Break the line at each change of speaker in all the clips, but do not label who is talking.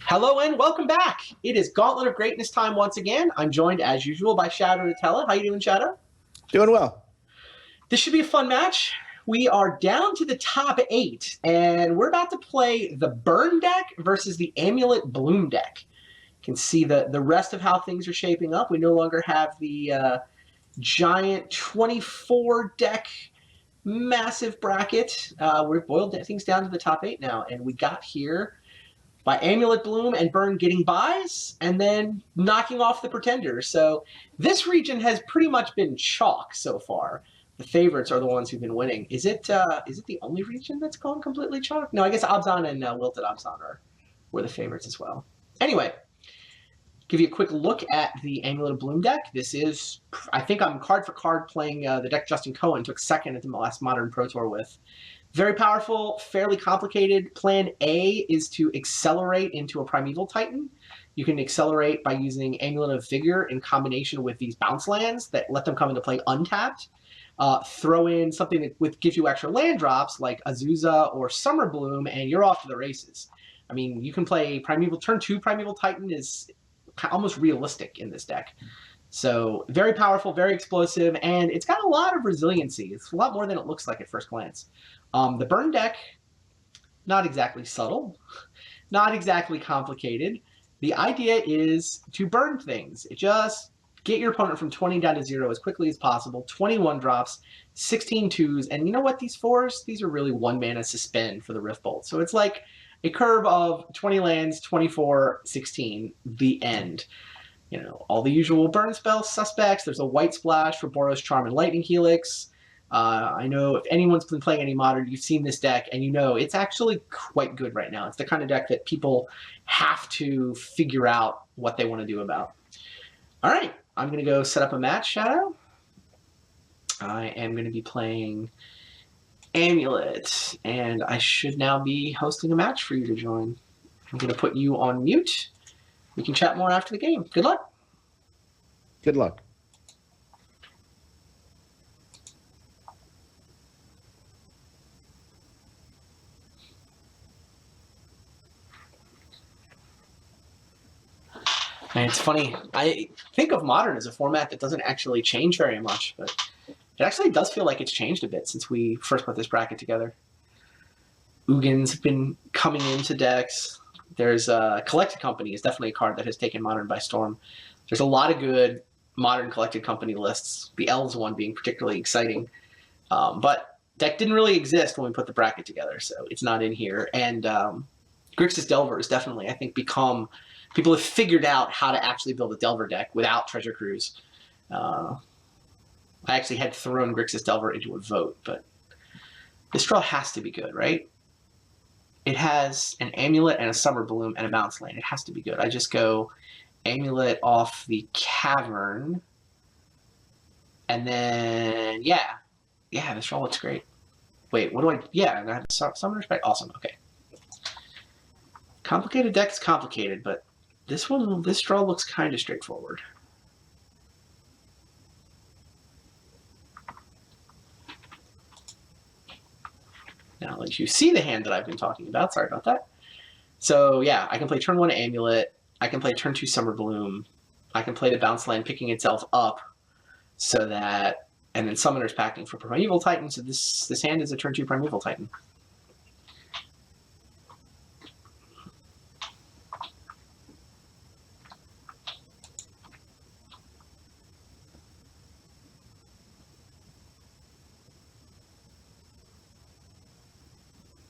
Hello and welcome back. It is Gauntlet of Greatness time once again. I'm joined as usual by Shadow Nutella. How you doing, Shadow?
Doing well.
This should be a fun match. We are down to the top 8, and we're about to play the Burn deck versus the Amulet Bloom deck. You can see the rest of how things are shaping up. We no longer have the giant 24 deck massive bracket. We've boiled things down to the top 8 now, and we got here by Amulet Bloom and Burn getting buys and then knocking off the Pretenders. So this region has pretty much been chalk so far. The favorites are the ones who've been winning. Is it the only region that's gone completely chalk? No, I guess Abzan and Wilted Abzan were the favorites as well. Anyway, give you a quick look at the Amulet Bloom deck. This is, I think I'm card for card playing the deck Justin Cohen took second at the last Modern Pro Tour with. Very powerful, fairly complicated. Plan A is to accelerate into a Primeval Titan. You can accelerate by using Amulet of Vigor in combination with these bounce lands that let them come into play untapped. Throw in something that gives you extra land drops like Azusa or Summer Bloom, and you're off to the races. I mean, you can play Primeval. Turn 2 Primeval Titan is almost realistic in this deck. So very powerful, very explosive, and it's got a lot of resiliency. It's a lot more than it looks like at first glance. The Burn deck, not exactly subtle, not exactly complicated. The idea is to burn things. Just get your opponent from 20 down to 0 as quickly as possible. 21 drops, 16 twos, and you know what? These 4s, these are really 1 mana suspend for the Rift Bolt. So it's like a curve of 20 lands, 24, 16, the end. You know, all the usual burn spell suspects. There's a white splash for Boros Charm and Lightning Helix. I know if anyone's been playing any Modern, you've seen this deck, and you know it's actually quite good right now. It's the kind of deck that people have to figure out what they want to do about. All right, I'm going to go set up a match, Shadow. I am going to be playing Amulet, and I should now be hosting a match for you to join. I'm going to put you on mute. We can chat more after the game. Good luck.
Good luck.
And it's funny, I think of Modern as a format that doesn't actually change very much, but it actually does feel like it's changed a bit since we first put this bracket together. Ugin's been coming into decks. There's Collected Company is definitely a card that has taken Modern by storm. There's a lot of good Modern Collected Company lists, the Elves one being particularly exciting. But deck didn't really exist when we put the bracket together, so it's not in here. And Grixis Delver has definitely, I think, become... People have figured out how to actually build a Delver deck without Treasure Cruise. I actually had thrown Grixis Delver into a vote, but this draw has to be good, right? It has an Amulet and a Summer Bloom and a bounce lane. It has to be good. I just go Amulet off the Cavern. And then, yeah, this draw looks great. Wait, what do I... Yeah, I have Summoner's Spec. Awesome, okay. Complicated deck is complicated, but this draw looks kind of straightforward. Now, I'll let you see the hand that I've been talking about. Sorry about that. So, yeah, I can play turn 1 Amulet. I can play turn 2 Summer Bloom. I can play the bounce land picking itself up so that... And then Summoner's Packing for Primeval Titan. So this hand is a turn 2 Primeval Titan.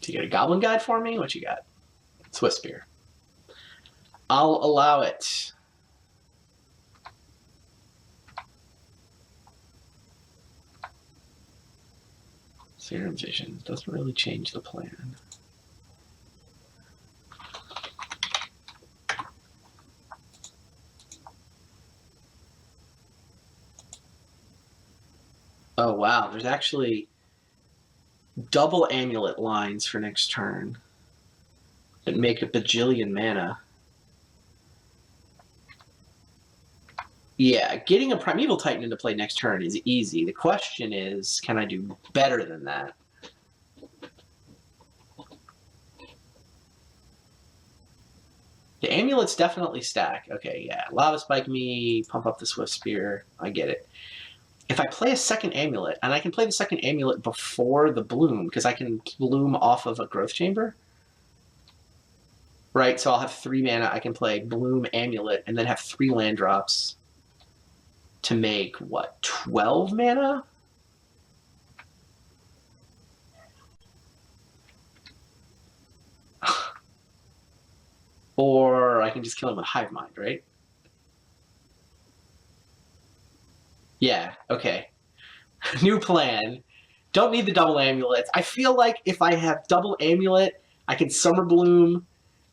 You get a Goblin Guide for me? What you got? Swift Spear. I'll allow it. Serum Vision doesn't really change the plan. Oh wow, there's actually double Amulet lines for next turn that make a bajillion mana. Yeah, getting a Primeval Titan into play next turn is easy. The question is, can I do better than that? The amulets definitely stack. Okay, yeah. Lava Spike me, pump up the Swift Spear. I get it. If I play a second amulet, and I can play the second amulet before the bloom, because I can bloom off of a growth chamber. Right, so I'll have 3 mana. I can play bloom amulet, and then have 3 land drops to make, what, 12 mana? Or I can just kill him with Hive Mind, right? Yeah, okay. New plan. Don't need the double amulets. I feel like if I have double amulet, I can Summer Bloom,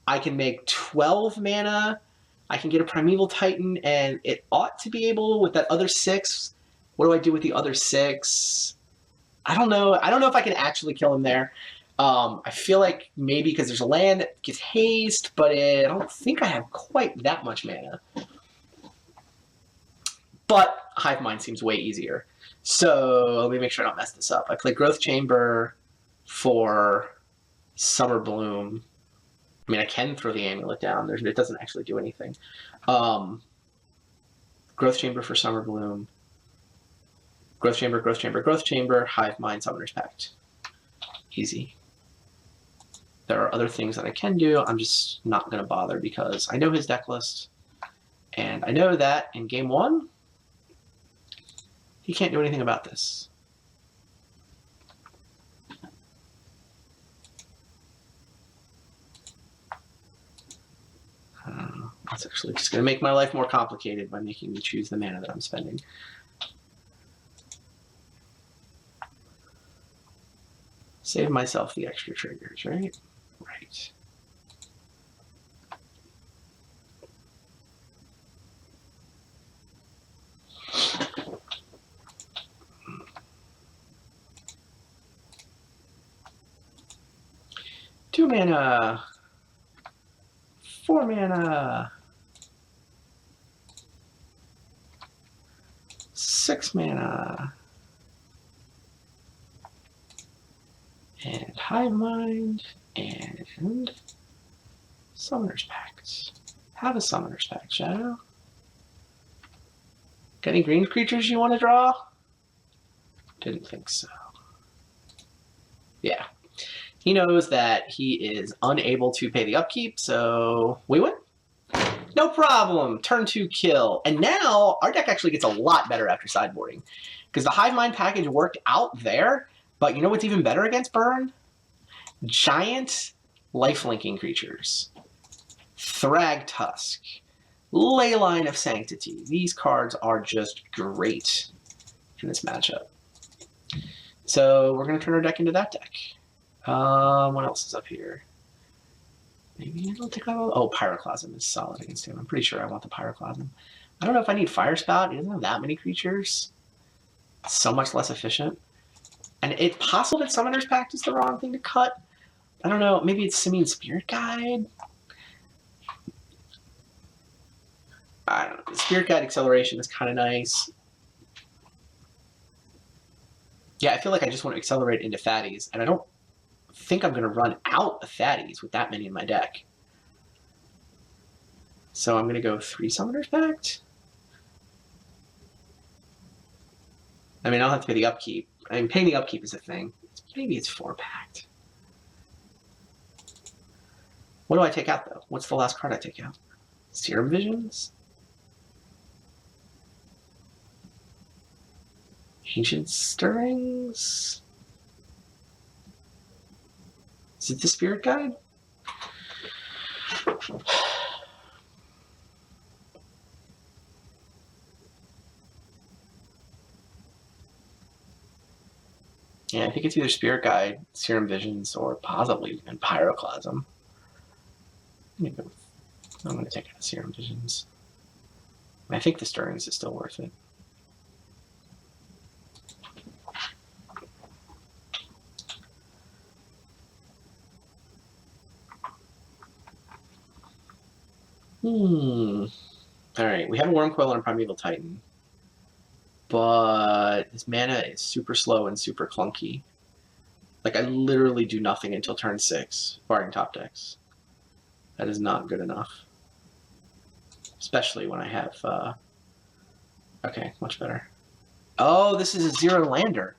I can make 12 mana, I can get a Primeval Titan, and it ought to be able with that other 6. What do I do with the other 6? I don't know. I don't know if I can actually kill him there. I feel like maybe because there's a land that gets haste, but I don't think I have quite that much mana. But Hive Mind seems way easier. So let me make sure I don't mess this up. I play Growth Chamber for Summer Bloom. I mean, I can throw the amulet down. It doesn't actually do anything. Growth Chamber for Summer Bloom. Growth Chamber, Growth Chamber, Growth Chamber, Hive Mind, Summoner's Pact. Easy. There are other things that I can do. I'm just not going to bother because I know his deck list. And I know that in game 1, he can't do anything about this. That's actually just going to make my life more complicated by making me choose the mana that I'm spending. Save myself the extra triggers, right? Right. Two mana. 4 mana. 6 mana. And Hive Mind, and Summoner's Pact. Have a Summoner's Pact, Shadow. Got any green creatures you want to draw? Didn't think so. Yeah. He knows that he is unable to pay the upkeep, so we win. No problem. Turn 2 kill. And now our deck actually gets a lot better after sideboarding. Because the Hive Mind package worked out there, but you know what's even better against Burn? Giant lifelinking creatures. Thrag Tusk. Leyline of Sanctity. These cards are just great in this matchup. So we're going to turn our deck into that deck. What else is up here? Maybe I don't think I will. Oh, Pyroclasm is solid against him. I'm pretty sure I want the Pyroclasm. I don't know if I need Fire Spout. He doesn't have that many creatures. It's so much less efficient. And it's possible that Summoner's Pact is the wrong thing to cut. I don't know. Maybe it's Simian Spirit Guide. I don't know. The Spirit Guide Acceleration is kind of nice. Yeah, I feel like I just want to accelerate into fatties, and I don't think I'm going to run out of fatties with that many in my deck. So I'm going to go 3 Summoner's Pact. I mean, I'll have to pay the upkeep. I mean, paying the upkeep is a thing. Maybe it's 4 Pact. What do I take out, though? What's the last card I take out? Serum Visions? Ancient Stirrings? Is it the Spirit Guide? Yeah, I think it's either Spirit Guide, Serum Visions, or possibly even Pyroclasm. I'm going to take out Serum Visions. I think the Stirrings is still worth it. Alright, we have a Wormcoil and a Primeval Titan. But his mana is super slow and super clunky. Like, I literally do nothing until turn 6, barring top decks. That is not good enough. especially when I have. Okay, much better. Oh, this is a 0 lander.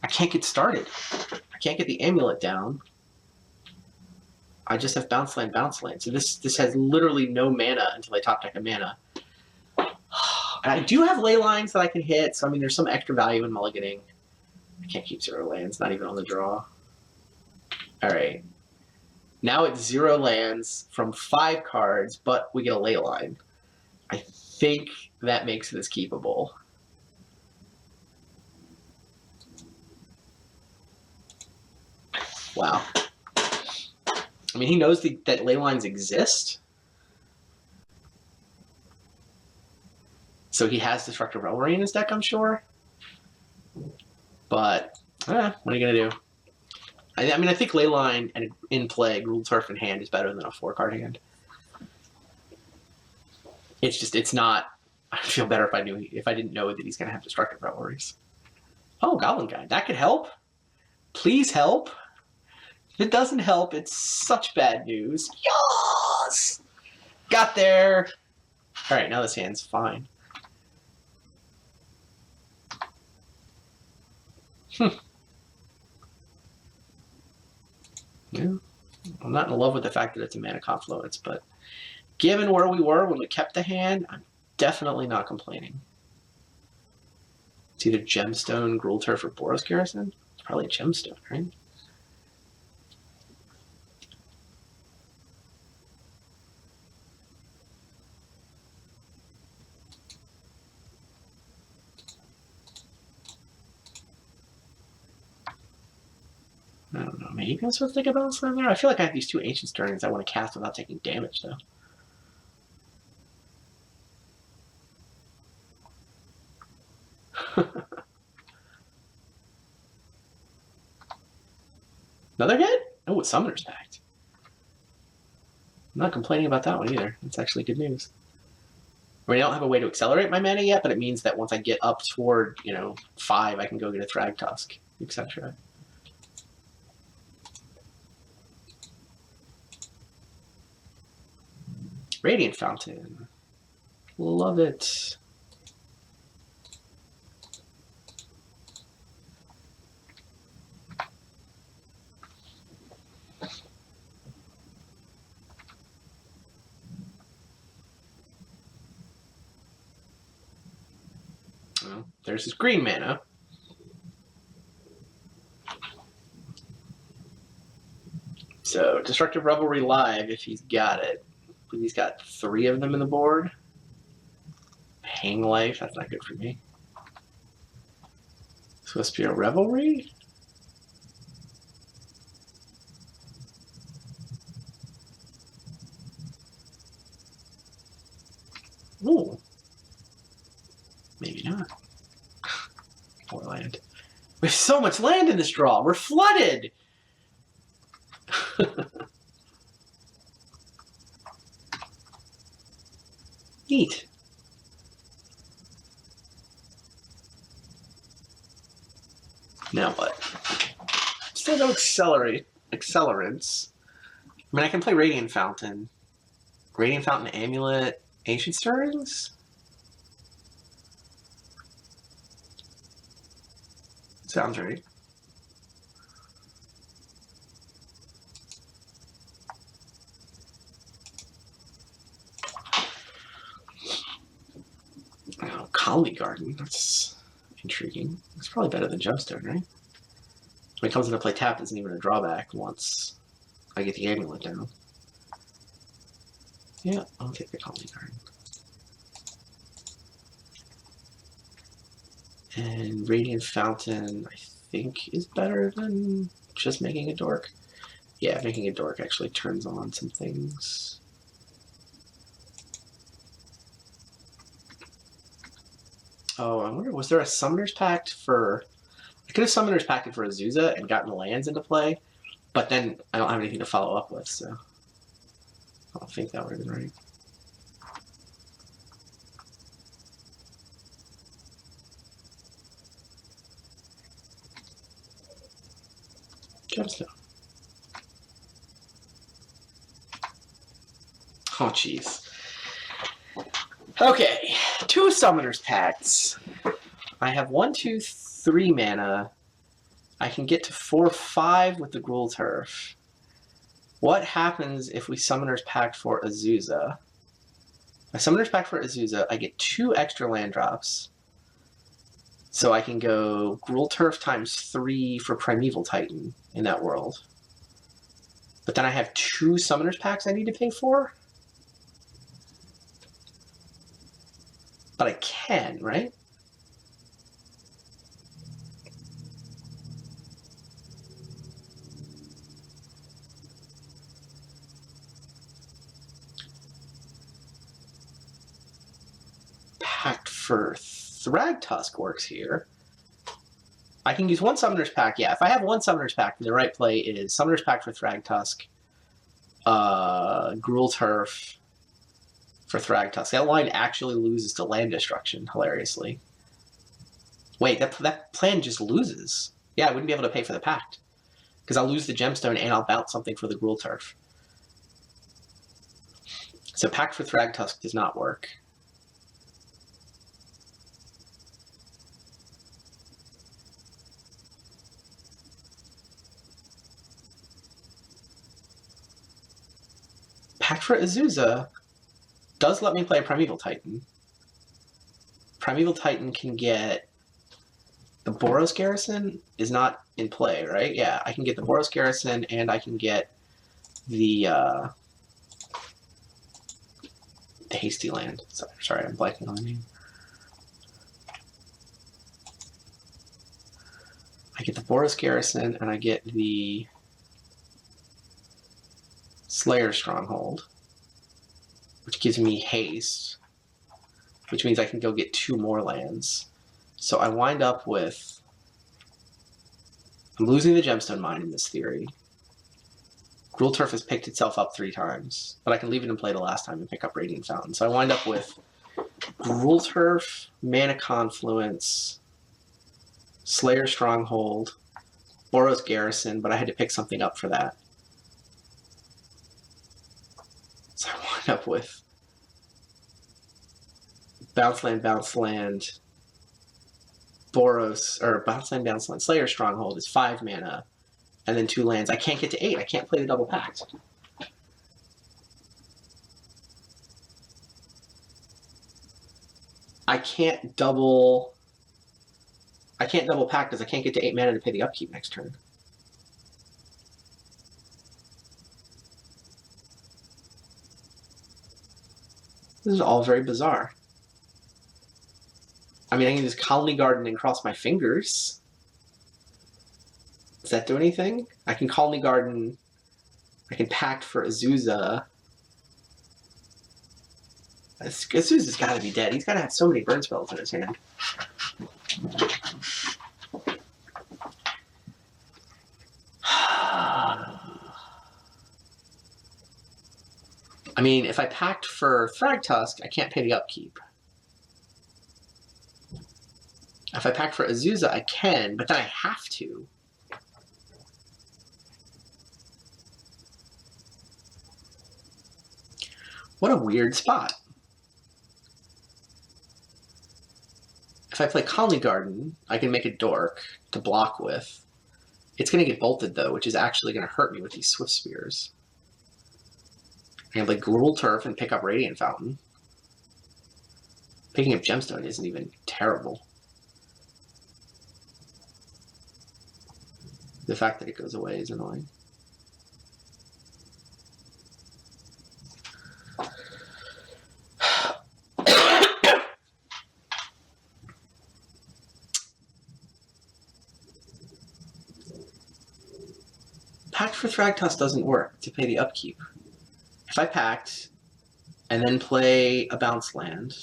I can't get started. I can't get the amulet down. I just have bounce land, bounce land. So this has literally no mana until I top deck a mana. And I do have ley lines that I can hit, so I mean there's some extra value in mulliganing. I can't keep 0 lands, not even on the draw. Alright. Now it's 0 lands from 5 cards, but we get a ley line. I think that makes this keepable. Wow. I mean, he knows that ley lines exist. So he has Destructive Revelry in his deck, I'm sure. But, what are you going to do? I mean, I think Leyline and in play, Rule Turf in hand is better than a 4-card hand. It's just, it's not. I'd feel better if I didn't know that he's going to have Destructive Revelries. Oh, Goblin Guide. That could help. Please help. If it doesn't help, it's such bad news. Yes! Got there. All right, now this hand's fine. Yeah. I'm not in love with the fact that it's a mana confluence, but given where we were when we kept the hand, I'm definitely not complaining. It's either Gemstone, Gruul Turf, or Boros Garrison. It's probably a Gemstone, right? I don't know. Maybe I'm supposed to take a Bounce Land there? I feel like I have these 2 Ancient Stirrings I want to cast without taking damage, though. Another hit? Oh, it's Summoner's Pact. I'm not complaining about that one either. It's actually good news. I mean, I don't have a way to accelerate my mana yet, but it means that once I get up toward, 5, I can go get a Thrag Tusk, etc. Radiant Fountain. Love it. Well, there's his green mana. So, Destructive Revelry live if he's got it. But he's got 3 of them in the board. Hang Life, that's not good for me. Supposed to be a Revelry? Ooh. Maybe not. Poor land. We have so much land in this draw. We're flooded. Neat. Now what? Still no accelerants. I mean, I can play Radiant Fountain. Radiant Fountain, Amulet, Ancient Stirrings? Sounds right. Oh, Colony Garden. That's intriguing. It's probably better than Gemstone, right? When it comes into play, tap isn't even a drawback once I get the Amulet down. Yeah, I'll take the Colony Garden. And Radiant Fountain, I think, is better than just making a dork. Yeah, making a dork actually turns on some things. Oh, I wonder, was there a Summoner's Pact for... I could have Summoner's Pacted for Azusa and gotten the lands into play, but then I don't have anything to follow up with, so... I don't think that would have been right. Gemstone. Oh, jeez. Okay, 2 Summoners Pacts. I have 1, 2, 3 mana. I can get to 4, 5 with the Gruul Turf. What happens if we Summoners Pact for Azusa? My Summoners Pact for Azusa, I get 2 extra land drops. So I can go Gruul Turf times 3 for Primeval Titan in that world. But then I have 2 Summoners Pacts I need to pay for? But I can, right? Pact for Thragtusk works here. I can use 1 Summoner's Pact. Yeah, if I have 1 Summoner's Pact, then the right play is Summoner's Pact for Thragtusk, Gruul Turf for Thragtusk. That line actually loses to land destruction, hilariously. Wait, that plan just loses. Yeah, I wouldn't be able to pay for the Pact. Because I'll lose the Gemstone and I'll bounce something for the Gruul Turf. So Pact for Thragtusk does not work. Pact for Azusa does let me play a Primeval Titan. Primeval Titan can get... The Boros Garrison is not in play, right? Yeah, I can get the Boros Garrison and I can get the Hasty Land. Sorry, I'm blanking on the name. I get the Boros Garrison and I get the Slayer Stronghold, which gives me haste, which means I can go get 2 more lands. So I wind up with... I'm losing the Gemstone Mine in this theory. Gruul Turf has picked itself up 3 times, but I can leave it in play the last time and pick up Radiant Fountain. So I wind up with Gruul Turf, Mana Confluence, Slayer Stronghold, Boros Garrison, but I had to pick something up for that. So I wind up with Bounce Land, Boros, or Bounce Land, Slayer Stronghold is 5 mana, and then 2 lands. I can't get to 8. I can't play the double pact. I can't double pact because I can't get to 8 mana to pay the upkeep next turn. This is all very bizarre. I mean, I can just Colony Garden and cross my fingers. Does that do anything? I can Colony Garden. I can Pact for Azusa. Azusa's got to be dead. He's got to have so many burn spells in his hand. I mean, if I Pact for Thragtusk, I can't pay the upkeep. If I Pact for Azusa, I can, but then I have to. What a weird spot. If I play Colony Garden, I can make a Dork to block with. It's going to get bolted, though, which is actually going to hurt me with these Swift Spears. I can play Gruul Turf and pick up Radiant Fountain. Picking up Gemstone isn't even terrible. The fact that it goes away is annoying. Pact for Thragtusk doesn't work to pay the upkeep. If I Pact and then play a bounce land,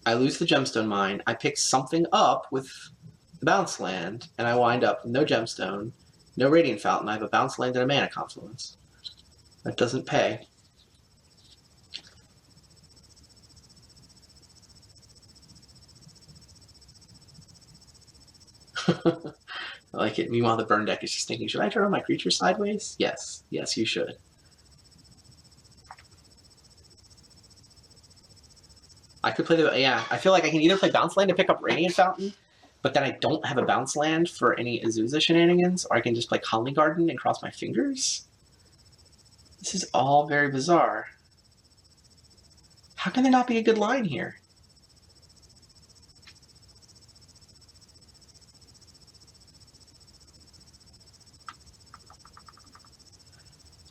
I lose the Gemstone Mine, I pick something up with the bounce land, and I wind up with no Gemstone, no Radiant Fountain. I have a bounce land and a Mana Confluence. That doesn't pay. I like it. Meanwhile, the burn deck is just thinking, should I turn on my creature sideways? Yes. Yes, you should. I could play the... Yeah, I feel like I can either play Bounce Land to pick up Radiant Fountain, but then I don't have a Bounce Land for any Azusa shenanigans, or I can just play Colony Garden and cross my fingers. This is all very bizarre. How can there not be a good line here?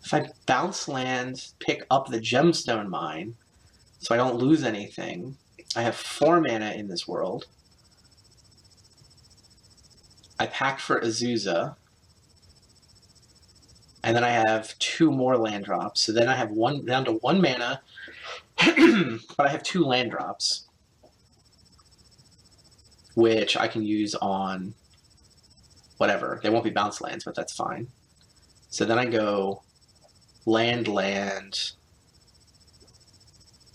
If I bounce land, pick up the Gemstone Mine, so I don't lose anything. I have 4 mana in this world. I pack for Azusa. And then I have 2 more land drops. So then I have down to 1 mana, but I have 2 land drops, which I can use on whatever. They won't be bounce lands, but that's fine. So then I go land.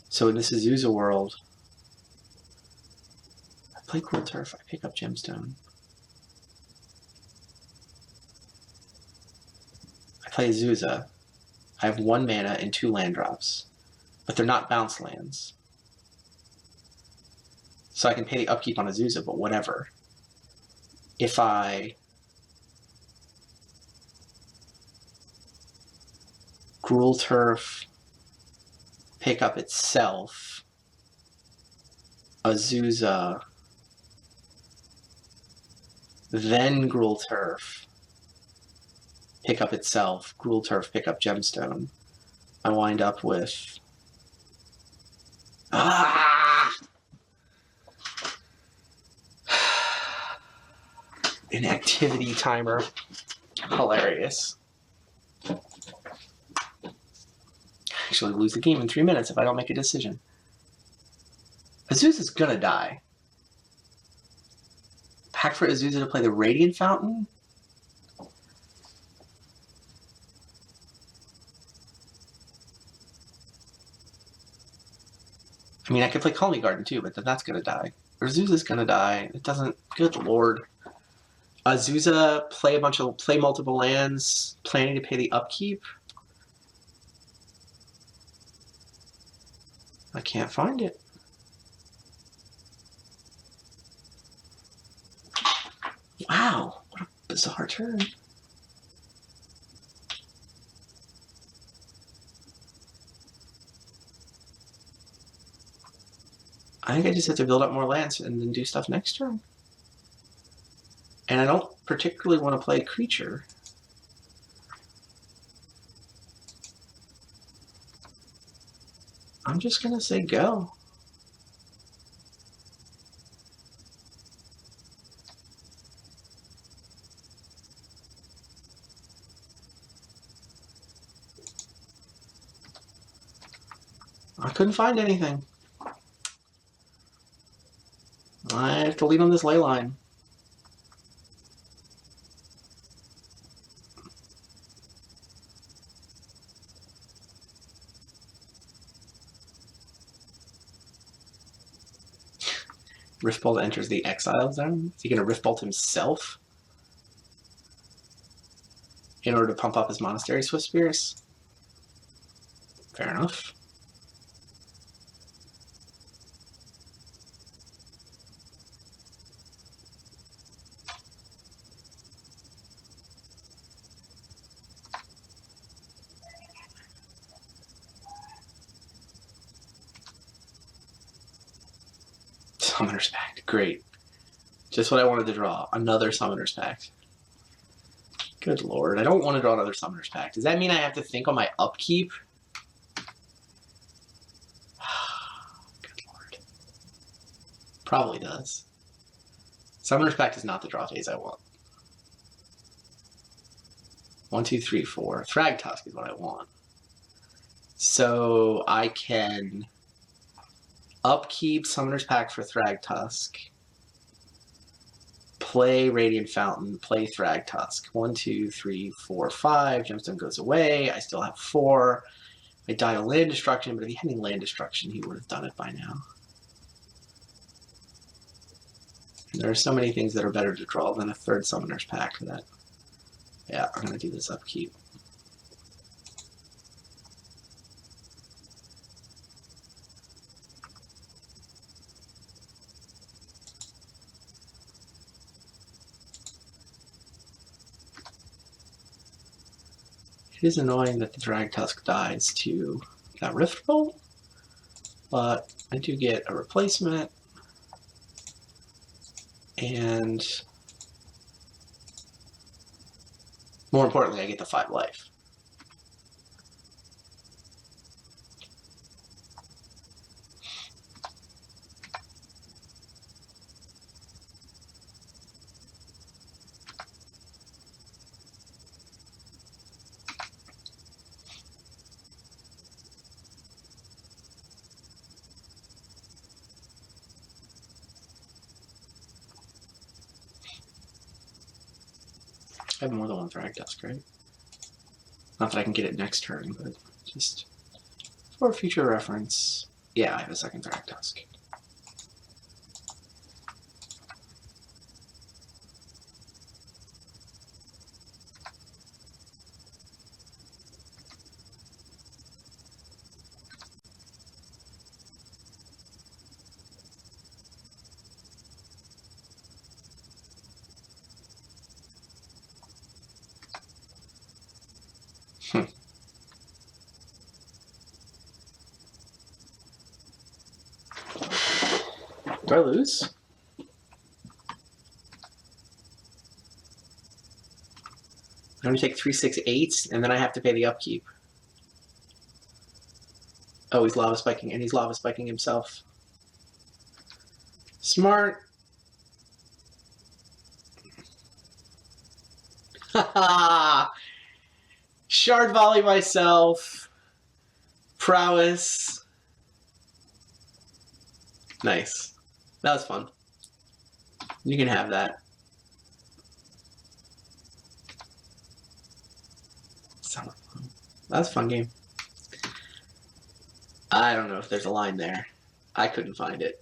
So in this Azusa world, I play Cool Turf, I pick up Gemstone. I play Azusa. I have 1 mana and 2 land drops, but they're not bounce lands. So I can pay the upkeep on Azusa, but whatever. If I Gruul Turf, pick up itself, Azusa, then Gruul Turf, pick up itself, Gruul Turf, pick up Gemstone, I wind up with... an activity timer. Hilarious. Actually lose the game in 3 minutes if I don't make a decision. Azusa's gonna die. Pack for Azusa to play the Radiant Fountain? I mean, I could play Colony Garden too, but then that's gonna die. Or Azusa's gonna die. It doesn't... Good lord. Azusa, play multiple lands, planning to pay the upkeep. I can't find it. Wow, what a bizarre turn. I think I just have to build up more lands and then do stuff next turn. And I don't particularly want to play creature. I'm just going to say go. I couldn't find anything. I have to lead on this ley line. Riftbolt enters the exile zone. Is he going to Riftbolt himself in order to pump up his Monastery Swift Spears? Fair enough. Summoner's Pact. Great. Just what I wanted to draw. Another Summoner's Pact. Good lord. I don't want to draw another Summoner's Pact. Does that mean I have to think on my upkeep? Good lord. Probably does. Summoner's Pact is not the draw phase I want. 1, 2, 3, 4. Thragtusk is what I want. So I can upkeep Summoner's Pact for Thragtusk, play Radiant Fountain, play Thragtusk. 1, 2, 3, 4, 5. Gemstone goes away. I still have 4. I die to land destruction, but if he had any land destruction, he would have done it by now. And there are so many things that are better to draw than a third Summoner's Pact for that. Yeah, I'm going to do this upkeep. It is annoying that the Drag Tusk dies to that Rift Bolt, but I do get a replacement, and more importantly, I get the 5 life. I have more than one Drag Tusk, right? Not that I can get it next turn, but just for future reference. Yeah, I have a second Drag Tusk. Do I lose? I'm going to take 3, 6, 8, and then I have to pay the upkeep. Oh, he's lava spiking, and he's lava spiking himself. Smart. Haha! Shard volley myself. Prowess. Nice. That was fun. You can have that. That was a fun game. I don't know if there's a line there. I couldn't find it.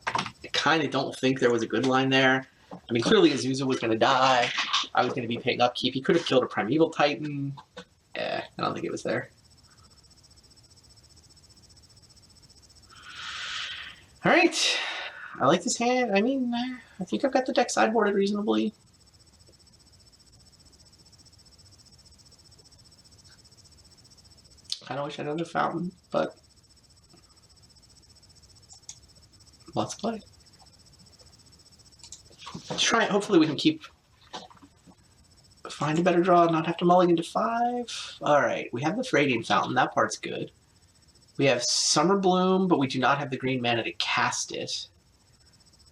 I kind of don't think there was a good line there. I mean, clearly Azusa was going to die. I was going to be paying upkeep. He could have killed a Primeval Titan. I don't think it was there. All right. I like this hand. I mean, I think I've got the deck sideboarded reasonably. Kind of wish I had another fountain, but let's play. Let's try it. Hopefully we can find a better draw and not have to mulligan to 5. All right, we have the Radiant Fountain. That part's good. We have Famer Bloom, but we do not have the green mana to cast it.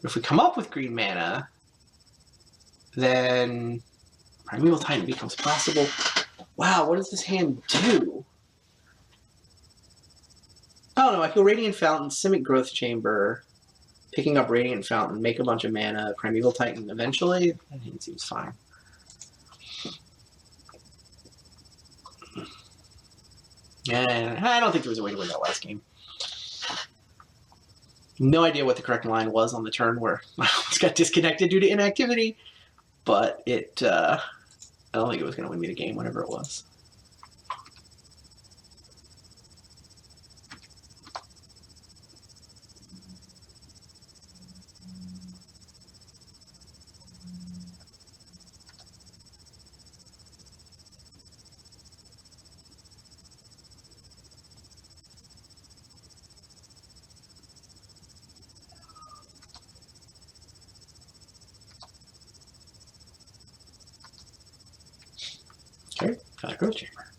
But if we come up with green mana, then Primeval Titan becomes possible. Wow, what does this hand do? I don't know. I feel Radiant Fountain, Simic Growth Chamber, picking up Radiant Fountain, make a bunch of mana, Primeval Titan eventually. That hand seems fine. Yeah, I don't think there was a way to win that last game. No idea what the correct line was on the turn where I almost got disconnected due to inactivity, but it. I don't think it was going to win me the game, whatever it was. Okay, got a growth chamber.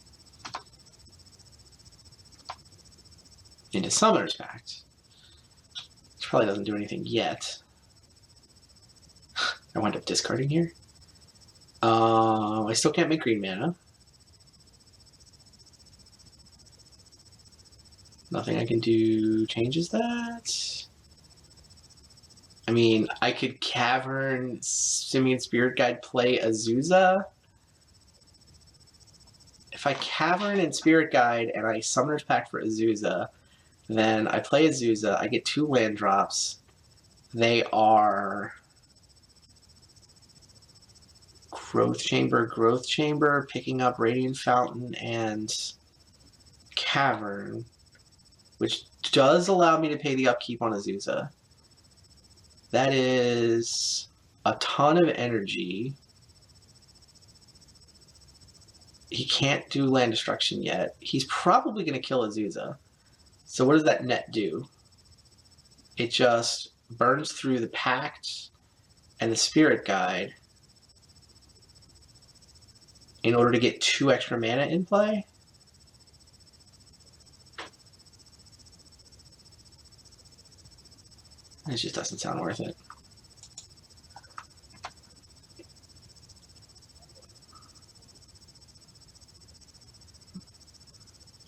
Into Summoner's Pact. Which probably doesn't do anything yet. I wind up discarding here. I still can't make green mana. Nothing I can do changes that. I mean, I could Cavern, Simian Spirit Guide, play Azusa. If I Cavern and Spirit Guide and I Summoner's Pact for Azusa, then I play Azusa, I get 2 land drops. They are Growth Chamber, picking up Radiant Fountain and Cavern, which does allow me to pay the upkeep on Azusa. That is a ton of energy. He can't do land destruction yet. He's probably going to kill Azusa. So what does that net do? It just burns through the Pact and the Spirit Guide in order to get 2 extra mana in play. It just doesn't sound worth it.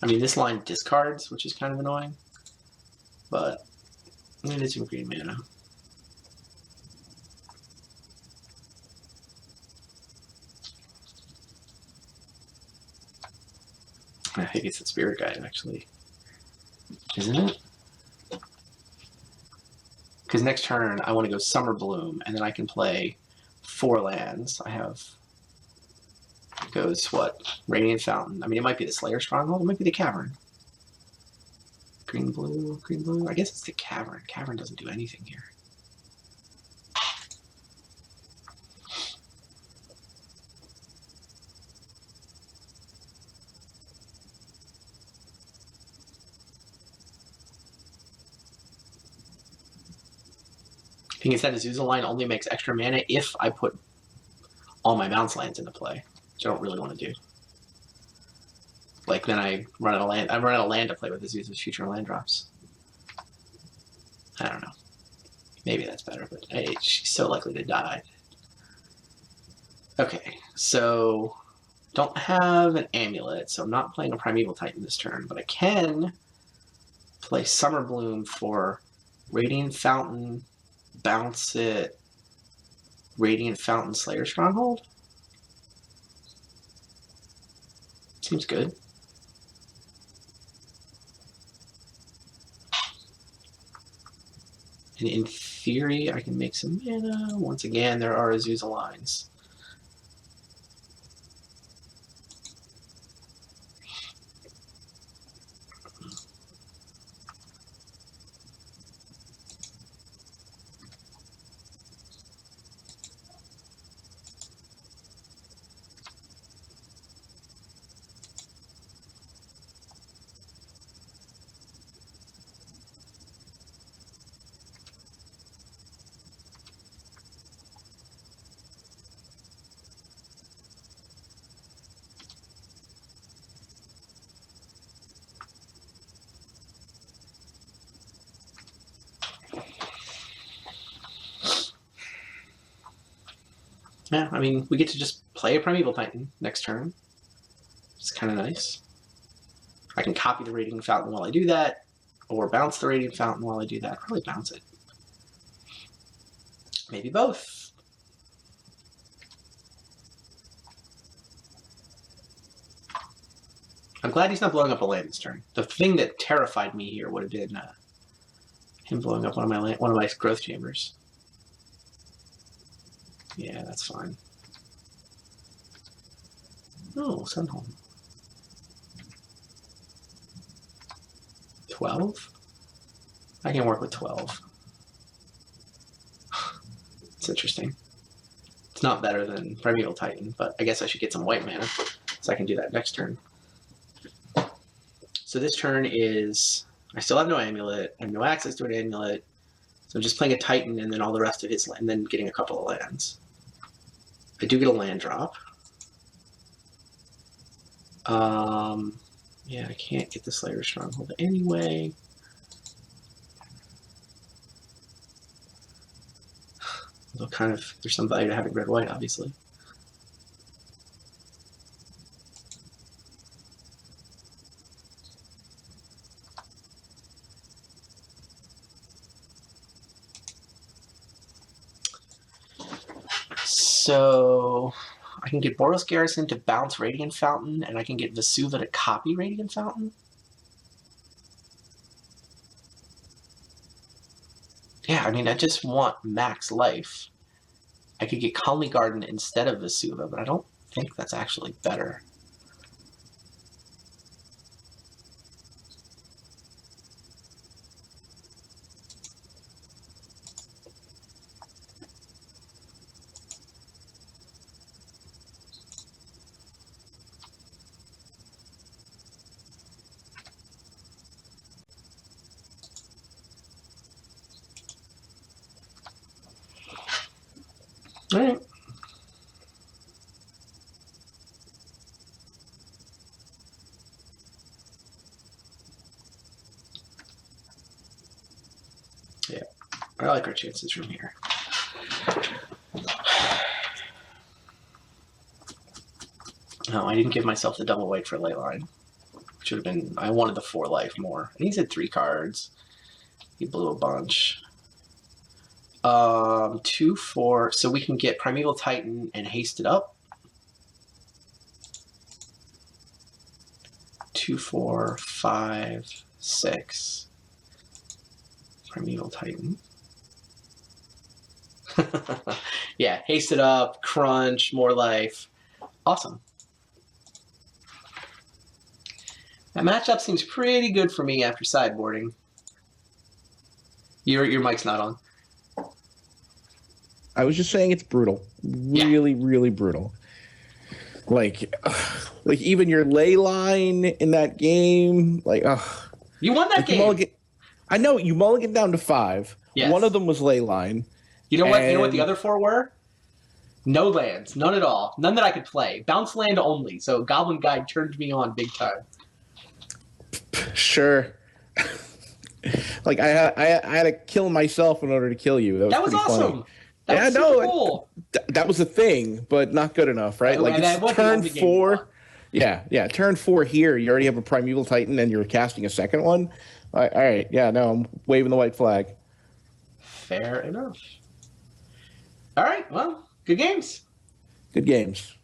I mean, this line discards, which is kind of annoying, but it is some green mana. I think it's the Spirit Guide, actually. Isn't it? Because next turn, I want to go Summer Bloom, and then I can play 4 lands. I have... It goes, what? Radiant Fountain. I mean, it might be the Slayer Stronghold. It might be the Cavern. Green, blue, green, blue. I guess it's the Cavern. Cavern doesn't do anything here. I think instead Azusa line only makes extra mana if I put all my bounce lands into play, which I don't really want to do. Like, then I run out of land. I run out of land to play with Azusa's future land drops. I don't know. Maybe that's better, but hey, she's so likely to die. Okay, so don't have an Amulet, so I'm not playing a Primeval Titan this turn, but I can play Summer Bloom for Radiant Fountain, bounce it, Radiant Fountain, Slayer Stronghold. Seems good. And in theory, I can make some mana. Once again, there are Azusa lines. Yeah, I mean, we get to just play a Primeval Titan next turn. It's kind of nice. I can copy the Radiant Fountain while I do that, or bounce the Radiant Fountain while I do that. Probably bounce it. Maybe both. I'm glad he's not blowing up a land this turn. The thing that terrified me here would have been him blowing up one of my growth chambers. Yeah, that's fine. Oh, Sunhome. 12? I can work with 12. It's interesting. It's not better than Primeval Titan, but I guess I should get some white mana, so I can do that next turn. So this turn is... I still have no Amulet. I have no access to an Amulet. So I'm just playing a Titan and then all the rest of his land, and then getting a couple of lands. I do get a land drop. Yeah, I can't get the Slayer Stronghold anyway. Although kind of, there's some value to having red-white, obviously. So I can get Boros Garrison to bounce Radiant Fountain, and I can get Vesuva to copy Radiant Fountain. Yeah, I mean, I just want max life. I could get Calmly Garden instead of Vesuva, but I don't think that's actually better. All right. Yeah, I like our chances from here. No, I didn't give myself the double white for Leyline. Should have been. I wanted the 4 life more. And he's at 3 cards. He blew a bunch. 2, 4. So we can get Primeval Titan and haste it up. 2, 4, 5, 6. Primeval Titan. Yeah, haste it up, crunch, more life. Awesome. That matchup seems pretty good for me after sideboarding. Your mic's not on.
I was just saying it's brutal. Really, really brutal. Like even your ley line in that game,
you won that game.
I know you mulligan down to 5.
Yes.
One of them was ley line.
You know what? You know what the other 4 were? No lands, none at all, none that I could play. Bounce land only. So Goblin Guide turned me on big time.
Sure. Like I had to kill myself in order to kill you. That was
awesome.
Funny.
That was super cool.
That was a thing, but not good enough, right? Like it's turn 4. Yeah. Turn 4 here. You already have a Primeval Titan, and you're casting a second one. All right. Yeah. No, I'm waving the white flag.
Fair enough. All right. Well, good games.
Good games.